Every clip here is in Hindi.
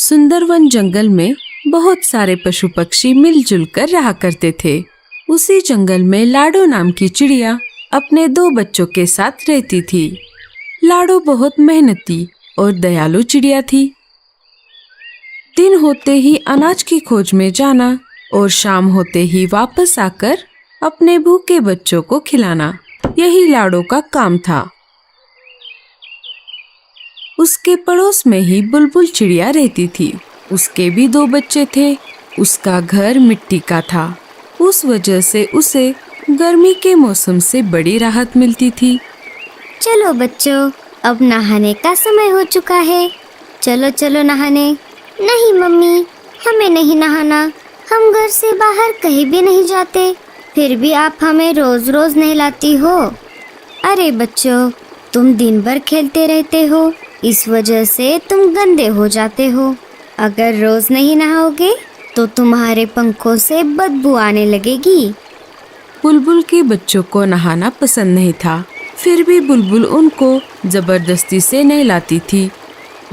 सुंदरवन जंगल में बहुत सारे पशु पक्षी मिलजुल कर रहा करते थे। उसी जंगल में लाडो नाम की चिड़िया अपने 2 बच्चों के साथ रहती थी। लाडो बहुत मेहनती और दयालु चिड़िया थी। दिन होते ही अनाज की खोज में जाना और शाम होते ही वापस आकर अपने भूखे बच्चों को खिलाना, यही लाडो का काम था। उसके पड़ोस में ही बुलबुल चिड़िया रहती थी। उसके भी 2 बच्चे थे। उसका घर मिट्टी का था, उस वजह से उसे गर्मी के मौसम से बड़ी राहत मिलती थी। चलो बच्चों, अब नहाने का समय हो चुका है। चलो चलो नहाने। नहीं मम्मी, हमें नहीं नहाना। हम घर से बाहर कहीं भी नहीं जाते, फिर भी आप हमें रोज रोज नहलाती हो। अरे बच्चों, तुम दिन भर खेलते रहते हो, इस वजह से तुम गंदे हो जाते हो। अगर रोज नहीं नहाओगे तो तुम्हारे पंखों से बदबू आने लगेगी। बुलबुल के बच्चों को नहाना पसंद नहीं था, फिर भी बुलबुल उनको जबरदस्ती से नहलाती थी।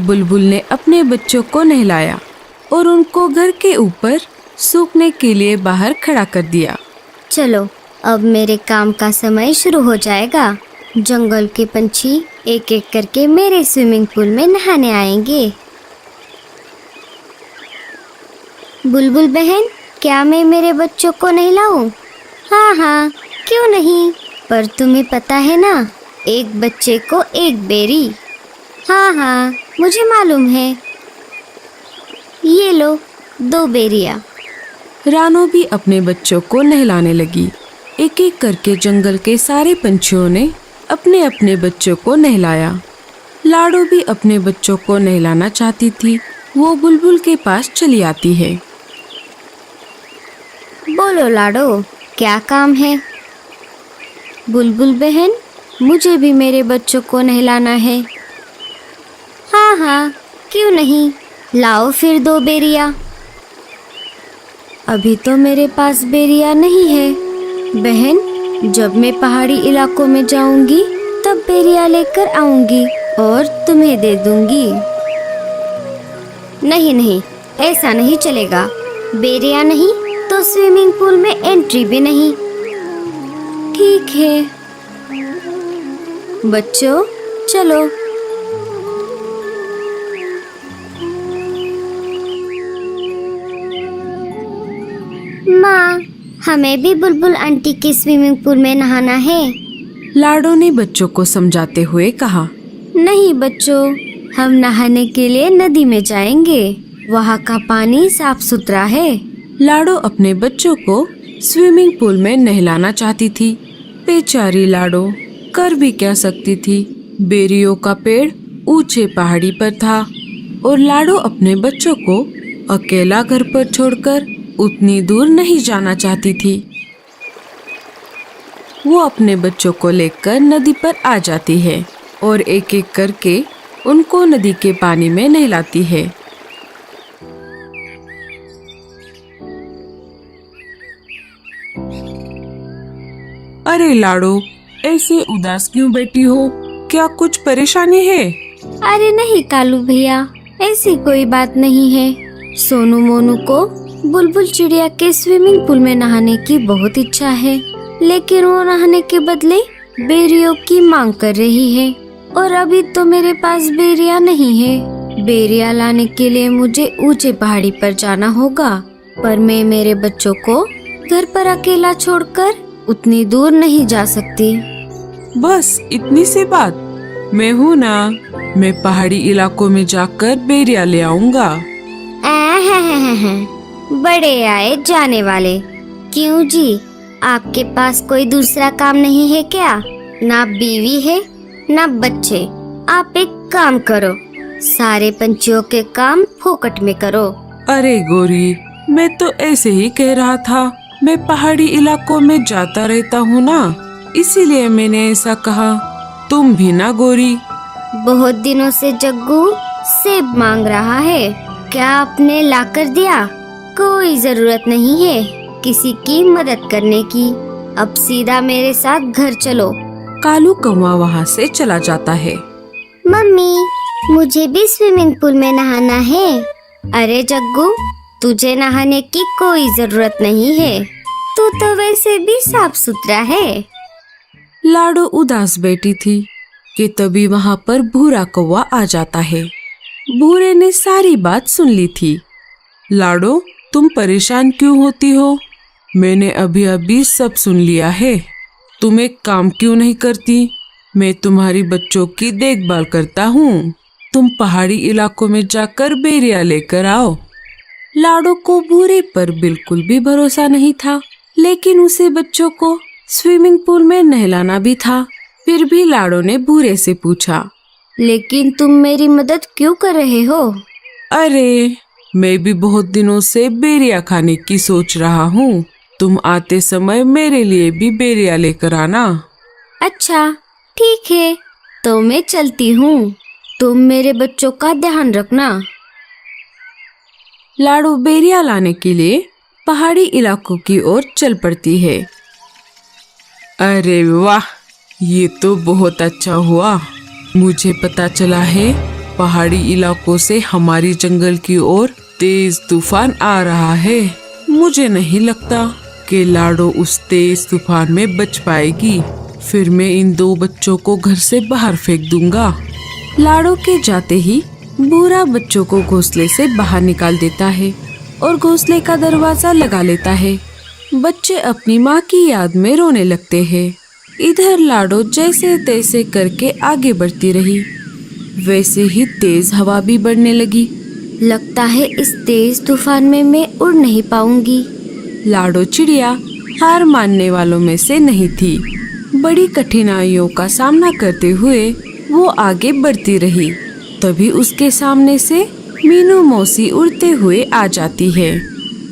बुलबुल ने अपने बच्चों को नहलाया और उनको घर के ऊपर सूखने के लिए बाहर खड़ा कर दिया। चलो, अब मेरे काम का समय शुरू हो जाएगा। जंगल के पंछी एक एक करके मेरे स्विमिंग पूल में नहाने आएंगे। बुलबुल बहन, क्या मैं मेरे बच्चों को नहलाऊं? हाँ हाँ, क्यों नहीं, पर तुम्हें पता है ना, एक बच्चे को एक बेरी। हाँ हाँ, मुझे मालूम है। ये लो 2 बेरियां। रानो भी अपने बच्चों को नहलाने लगी। एक एक करके जंगल के सारे पंछियों ने अपने अपने बच्चों को नहलाया। लाडो भी अपने बच्चों को नहलाना चाहती थी। वो बुलबुल के पास चली आती है। बोलो लाडो, क्या काम है? बुलबुल बहन, मुझे भी मेरे बच्चों को नहलाना है। हाँ हाँ, क्यों नहीं, लाओ फिर 2 बेरियां। अभी तो मेरे पास बेरियां नहीं है। बहन, जब मैं पहाड़ी इलाकों में जाऊंगी तब बेरियां लेकर आऊंगी और तुम्हें दे दूंगी। नहीं नहीं, ऐसा नहीं चलेगा। बेरियां नहीं तो स्विमिंग पूल में एंट्री भी नहीं। ठीक है बच्चों, चलो। माँ, हमें भी बुलबुल आंटी की स्विमिंग पूल में नहाना है। लाडो ने बच्चों को समझाते हुए कहा। नहीं बच्चों, हम नहाने के लिए नदी में जाएंगे। वहाँ का पानी साफ सुथरा है। लाडो अपने बच्चों को स्विमिंग पूल में नहलाना चाहती थी। बेचारी लाडो कर भी क्या सकती थी। बेरियों का पेड़ ऊंचे पहाड़ी पर था और लाडो अपने बच्चों को अकेला घर पर छोड़कर उतनी दूर नहीं जाना चाहती थी। वो अपने बच्चों को लेकर नदी पर आ जाती है और एक एक करके उनको नदी के पानी में नहलाती है। अरे लाडो, ऐसे उदास क्यों बैठी हो? क्या कुछ परेशानी है? अरे नहीं कालू भैया, ऐसी कोई बात नहीं है। सोनू मोनू को बुलबुल चिड़िया के स्विमिंग पूल में नहाने की बहुत इच्छा है, लेकिन वो नहाने के बदले बेरियों की मांग कर रही है और अभी तो मेरे पास बेरियां नहीं है। बेरियां लाने के लिए मुझे ऊंचे पहाड़ी पर जाना होगा, पर मैं मेरे बच्चों को घर पर अकेला छोड़कर उतनी दूर नहीं जा सकती। बस इतनी सी बात, मैं हूँ ना, मैं पहाड़ी इलाकों में जाकर बेरिया ले आऊंगा। बड़े आए जाने वाले। क्यों जी, आपके पास कोई दूसरा काम नहीं है क्या? ना बीवी है ना बच्चे। आप एक काम करो, सारे पंछियों के काम फोकट में करो। अरे गोरी, मैं तो ऐसे ही कह रहा था। मैं पहाड़ी इलाकों में जाता रहता हूँ ना, इसीलिए मैंने ऐसा कहा। तुम भी ना गोरी। बहुत दिनों से जग्गू सेब मांग रहा है, क्या आपने लाकर दिया? कोई जरूरत नहीं है किसी की मदद करने की। अब सीधा मेरे साथ घर चलो। कालू कौवा वहाँ से चला जाता है। मम्मी, मुझे भी स्विमिंग पूल में नहाना है। अरे जग्गू, तुझे नहाने की कोई जरूरत नहीं है, तू तो वैसे भी साफ सुथरा है। लाडो उदास बैठी थी कि तभी वहां पर भूरा कौवा आ जाता है। भूरे ने सारी बात सुन ली थी। लाडो, तुम परेशान क्यों होती हो? मैंने अभी अभी सब सुन लिया है। तुम एक काम क्यों नहीं करती? मैं तुम्हारी बच्चों की देखभाल करता हूँ। तुम पहाड़ी इलाकों में जाकर बेरिया लेकर आओ। लाडो को भूरे पर बिल्कुल भी भरोसा नहीं था, लेकिन उसे बच्चों को स्विमिंग पूल में नहलाना भी था। फिर भी लाडो ने भूरे से पूछा, लेकिन तुम मेरी मदद क्यों कर रहे हो? अरे, मैं भी बहुत दिनों से बेरिया खाने की सोच रहा हूँ। तुम आते समय मेरे लिए भी बेरिया लेकर आना। अच्छा, ठीक है, तो मैं चलती हूँ। तुम मेरे बच्चों का ध्यान रखना। लाडो बेरिया लाने के लिए पहाड़ी इलाकों की ओर चल पड़ती है। अरे वाह, ये तो बहुत अच्छा हुआ। मुझे पता चला है पहाड़ी इलाकों से हमारी जंगल की ओर तेज तूफान आ रहा है। मुझे नहीं लगता कि लाडो उस तेज तूफान में बच पाएगी। फिर मैं इन दो बच्चों को घर से बाहर फेंक दूंगा। लाडो के जाते ही भूरा बच्चों को घोंसले से बाहर निकाल देता है और घोंसले का दरवाजा लगा लेता है। बच्चे अपनी माँ की याद में रोने लगते हैं। इधर लाडो जैसे तैसे करके आगे बढ़ती रही। वैसे ही तेज हवा भी बढ़ने लगी। लगता है इस तेज तूफान में मैं उड़ नहीं पाऊंगी। लाडो चिड़िया हार मानने वालों में से नहीं थी। बड़ी कठिनाइयों का सामना करते हुए वो आगे बढ़ती रही। तभी उसके सामने से मीनू मौसी उड़ते हुए आ जाती है।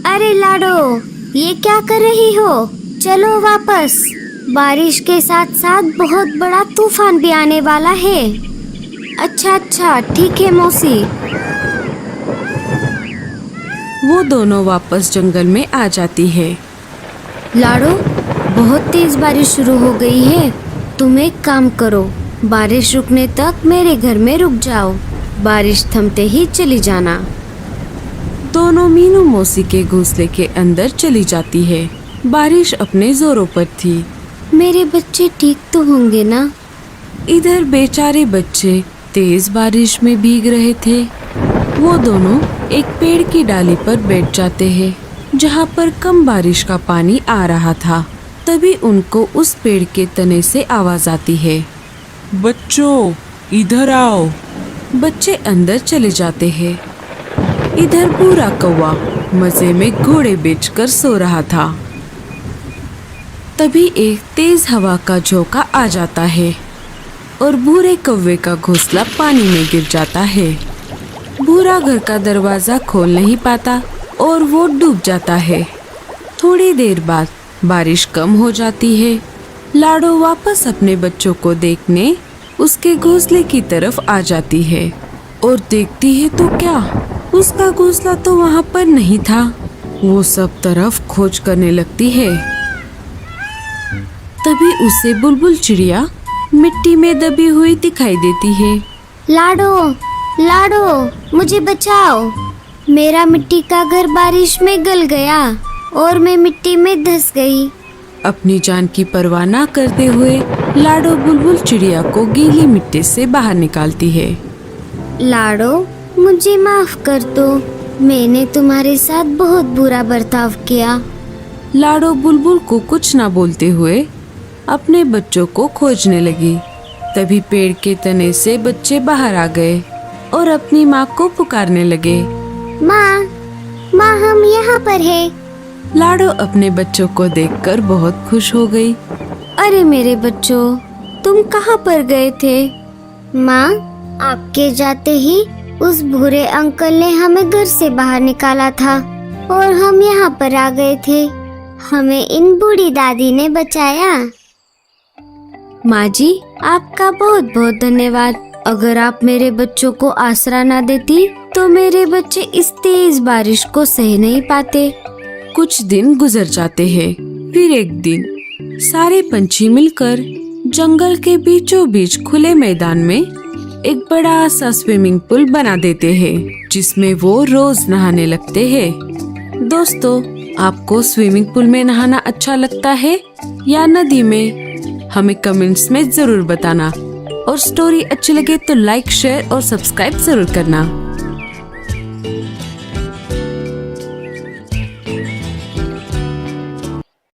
अरे लाडो, ये क्या कर रही हो? चलो वापस। बारिश के साथ साथ बहुत बड़ा तूफान भी आने वाला है। अच्छा, ठीक है मौसी। वो दोनों वापस जंगल में आ जाती है। लाडो, बहुत तेज बारिश शुरू हो गई है। तुम एक काम करो, बारिश रुकने तक मेरे घर में रुक जाओ। बारिश थमते ही चली जाना। दोनों मीनू मौसी के घोंसले के अंदर चली जाती है। बारिश अपने जोरों पर थी। मेरे बच्चे ठीक तो होंगे ना? इधर बेचारे बच्चे तेज बारिश में भीग रहे थे। वो दोनों एक पेड़ की डाली पर बैठ जाते हैं, जहाँ पर कम बारिश का पानी आ रहा था। तभी उनको उस पेड़ के तने से आवाज आती है, बच्चों इधर आओ। बच्चे अंदर चले जाते हैं। इधर भूरा कौवा मजे में घोड़े बेचकर सो रहा था। तभी एक तेज हवा का झोंका आ जाता है और भूरे कौवे का घोंसला पानी में गिर जाता है। भूरा घर का दरवाजा खोल नहीं पाता और वो डूब जाता है। थोड़ी देर बाद बारिश कम हो जाती है। लाडो वापस अपने बच्चों को देखने उसके घोंसले की तरफ आ जाती है और देखती है तो क्या, उसका घोंसला तो वहाँ पर नहीं था। वो सब तरफ खोज करने लगती है। तभी उसे बुलबुल चिड़िया मिट्टी में दबी हुई दिखाई देती है। लाडो, मुझे बचाओ। मेरा मिट्टी का घर बारिश में गल गया और मैं मिट्टी में धंस गई। अपनी जान की परवाह न करते हुए लाडो बुलबुल चिड़िया को गीली मिट्टी से बाहर निकालती है। लाडो, मुझे माफ कर दो। मैंने तुम्हारे साथ बहुत बुरा बर्ताव किया। लाडो बुलबुल को कुछ न बोलते हुए अपने बच्चों को खोजने लगी। तभी पेड़ के तने से बच्चे बाहर आ गए और अपनी माँ को पुकारने लगे, माँ, हम यहाँ पर हैं। लाडो अपने बच्चों को देखकर बहुत खुश हो गई। अरे मेरे बच्चों, तुम कहाँ पर गए थे? माँ, आपके जाते ही उस भूरे अंकल ने हमें घर से बाहर निकाला था और हम यहाँ पर आ गए थे। हमें इन बूढ़ी दादी ने बचाया। माँ जी, आपका बहुत बहुत धन्यवाद। अगर आप मेरे बच्चों को आसरा ना देती तो मेरे बच्चे इस तेज बारिश को सह नहीं पाते। कुछ दिन गुजर जाते हैं। फिर एक दिन सारे पंछी मिलकर जंगल के बीचों बीच खुले मैदान में एक बड़ा सा स्विमिंग पूल बना देते हैं जिसमें वो रोज नहाने लगते हैं। दोस्तों, आपको स्विमिंग पूल में नहाना अच्छा लगता है या नदी में? हमें कमेंट्स में जरूर बताना। और स्टोरी अच्छी लगे तो लाइक, शेयर और सब्सक्राइब जरूर करना।